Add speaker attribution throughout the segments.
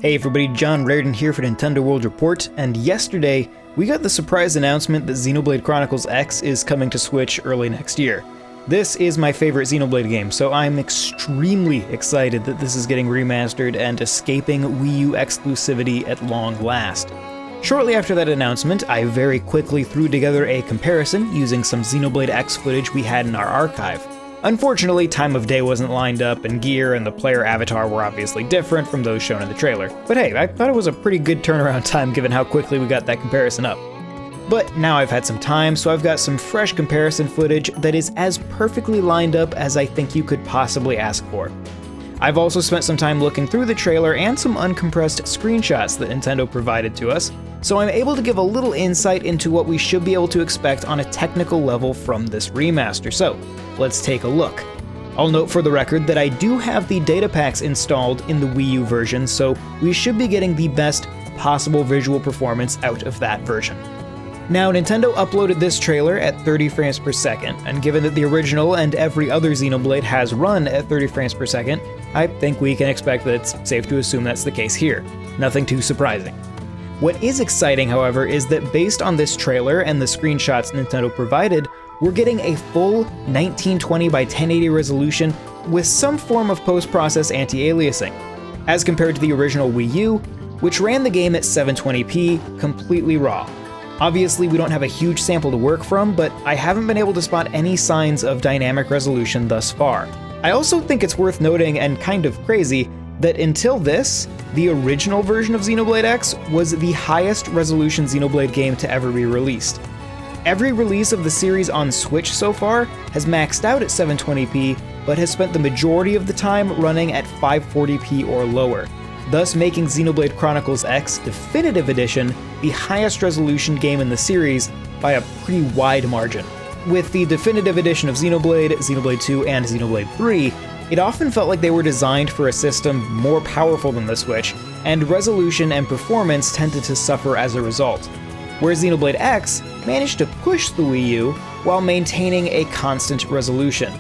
Speaker 1: Hey everybody, John Raridan here for Nintendo World Report, and yesterday we got the surprise announcement that Xenoblade Chronicles X is coming to Switch early next year. This is my favorite Xenoblade game, so I'm extremely excited that this is getting remastered and escaping Wii U exclusivity at long last. Shortly after that announcement, I very quickly threw together a comparison using some Xenoblade X footage we had in our archive. Unfortunately, time of day wasn't lined up, and gear and the player avatar were obviously different from those shown in the trailer. But hey, I thought it was a pretty good turnaround time given how quickly we got that comparison up. But now I've had some time, so I've got some fresh comparison footage that is as perfectly lined up as I think you could possibly ask for. I've also spent some time looking through the trailer and some uncompressed screenshots that Nintendo provided to us, so I'm able to give a little insight into what we should be able to expect on a technical level from this remaster, so let's take a look. I'll note for the record that I do have the data packs installed in the Wii U version, so we should be getting the best possible visual performance out of that version. Now, Nintendo uploaded this trailer at 30 frames per second, and given that the original and every other Xenoblade has run at 30 frames per second, I think we can expect that it's safe to assume that's the case here. Nothing too surprising. What is exciting, however, is that based on this trailer and the screenshots Nintendo provided, we're getting a full 1920 by 1080 resolution with some form of post-process anti-aliasing, as compared to the original Wii U, which ran the game at 720p completely raw. Obviously, we don't have a huge sample to work from, but I haven't been able to spot any signs of dynamic resolution thus far. I also think it's worth noting, and kind of crazy, that until this, the original version of Xenoblade X was the highest resolution Xenoblade game to ever be released. Every release of the series on Switch so far has maxed out at 720p, but has spent the majority of the time running at 540p or lower, thus making Xenoblade Chronicles X Definitive Edition the highest resolution game in the series by a pretty wide margin. With the Definitive Edition of Xenoblade, Xenoblade 2, and Xenoblade 3, it often felt like they were designed for a system more powerful than the Switch, and resolution and performance tended to suffer as a result. Whereas Xenoblade X managed to push the Wii U while maintaining a constant resolution.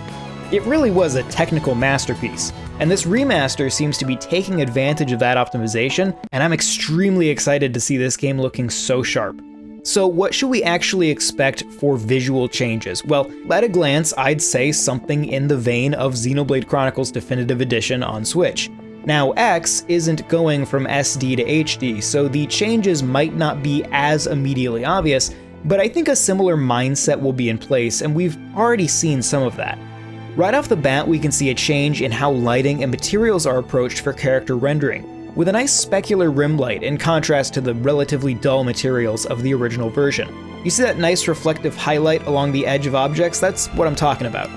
Speaker 1: It really was a technical masterpiece, and this remaster seems to be taking advantage of that optimization, and I'm extremely excited to see this game looking so sharp. So what should we actually expect for visual changes? Well, at a glance, I'd say something in the vein of Xenoblade Chronicles Definitive Edition on Switch. Now, X isn't going from SD to HD, so the changes might not be as immediately obvious, but I think a similar mindset will be in place, and we've already seen some of that. Right off the bat, we can see a change in how lighting and materials are approached for character rendering, with a nice specular rim light in contrast to the relatively dull materials of the original version. You see that nice reflective highlight along the edge of objects? That's what I'm talking about.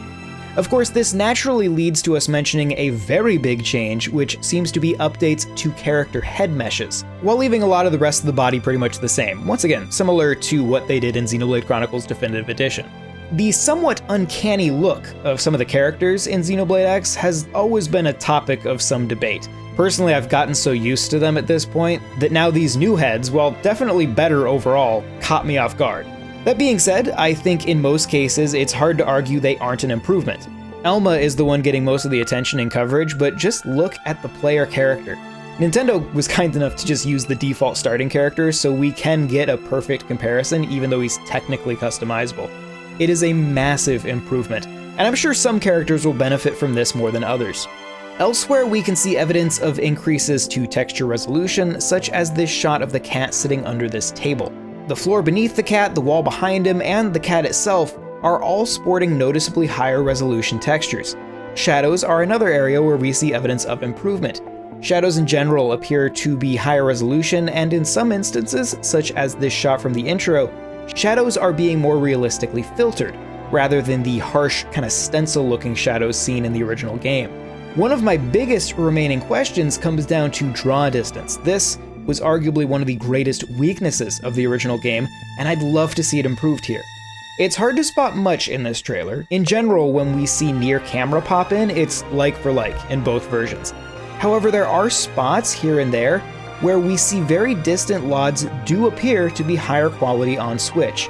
Speaker 1: Of course, this naturally leads to us mentioning a very big change, which seems to be updates to character head meshes, while leaving a lot of the rest of the body pretty much the same, once again, similar to what they did in Xenoblade Chronicles Definitive Edition. The somewhat uncanny look of some of the characters in Xenoblade X has always been a topic of some debate. Personally, I've gotten so used to them at this point that now these new heads, while definitely better overall, caught me off guard. That being said, I think in most cases it's hard to argue they aren't an improvement. Elma is the one getting most of the attention and coverage, but just look at the player character. Nintendo was kind enough to just use the default starting character, so we can get a perfect comparison even though he's technically customizable. It is a massive improvement, and I'm sure some characters will benefit from this more than others. Elsewhere, we can see evidence of increases to texture resolution, such as this shot of the cat sitting under this table. The floor beneath the cat, the wall behind him, and the cat itself are all sporting noticeably higher resolution textures. Shadows are another area where we see evidence of improvement. Shadows in general appear to be higher resolution, and in some instances, such as this shot from the intro, shadows are being more realistically filtered, rather than the harsh, kind of stencil-looking shadows seen in the original game. One of my biggest remaining questions comes down to draw distance. This was arguably one of the greatest weaknesses of the original game, and I'd love to see it improved here. It's hard to spot much in this trailer. In general, when we see near camera pop in, it's like for like in both versions. However, there are spots here and there where we see very distant LODs do appear to be higher quality on Switch.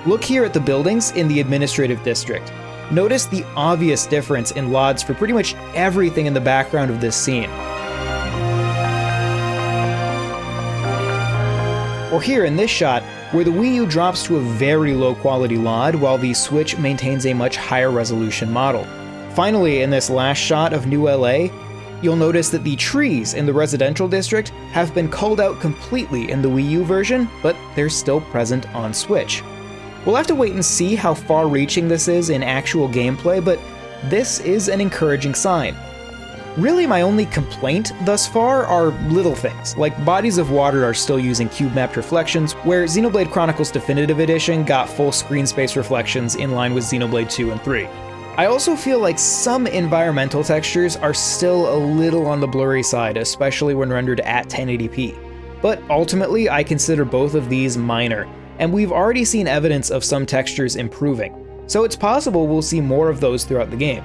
Speaker 1: Look here at the buildings in the administrative district. Notice the obvious difference in LODs for pretty much everything in the background of this scene. Or here in this shot, where the Wii U drops to a very low quality LOD while the Switch maintains a much higher resolution model. Finally, in this last shot of New LA, you'll notice that the trees in the residential district have been culled out completely in the Wii U version, but they're still present on Switch. We'll have to wait and see how far-reaching this is in actual gameplay, but this is an encouraging sign. Really, my only complaint thus far are little things, like bodies of water are still using cube-mapped reflections, where Xenoblade Chronicles Definitive Edition got full screen space reflections in line with Xenoblade 2 and 3. I also feel like some environmental textures are still a little on the blurry side, especially when rendered at 1080p. But ultimately, I consider both of these minor, and we've already seen evidence of some textures improving, so it's possible we'll see more of those throughout the game.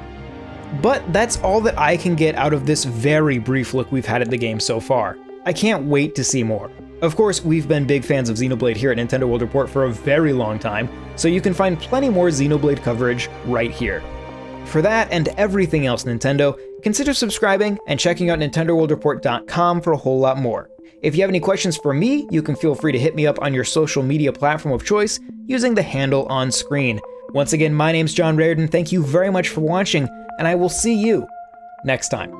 Speaker 1: But that's all that I can get out of this very brief look we've had at the game so far. I can't wait to see more. Of course, we've been big fans of Xenoblade here at Nintendo World Report for a very long time, so you can find plenty more Xenoblade coverage right here. For that and everything else Nintendo, consider subscribing and checking out NintendoWorldReport.com for a whole lot more. If you have any questions for me, you can feel free to hit me up on your social media platform of choice using the handle on screen. Once again, my name's John Raridan, thank you very much for watching, and I will see you next time.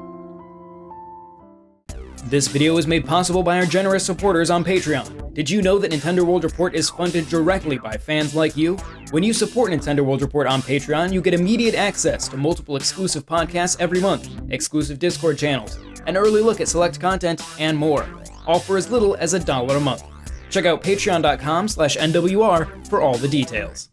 Speaker 1: This video was made possible by our generous supporters on Patreon. Did you know that Nintendo World Report is funded directly by fans like you? When you support Nintendo World Report on Patreon, you get immediate access to multiple exclusive podcasts every month, exclusive Discord channels, an early look at select content, and more, all for as little as $1 a month. Check out patreon.com/NWR for all the details.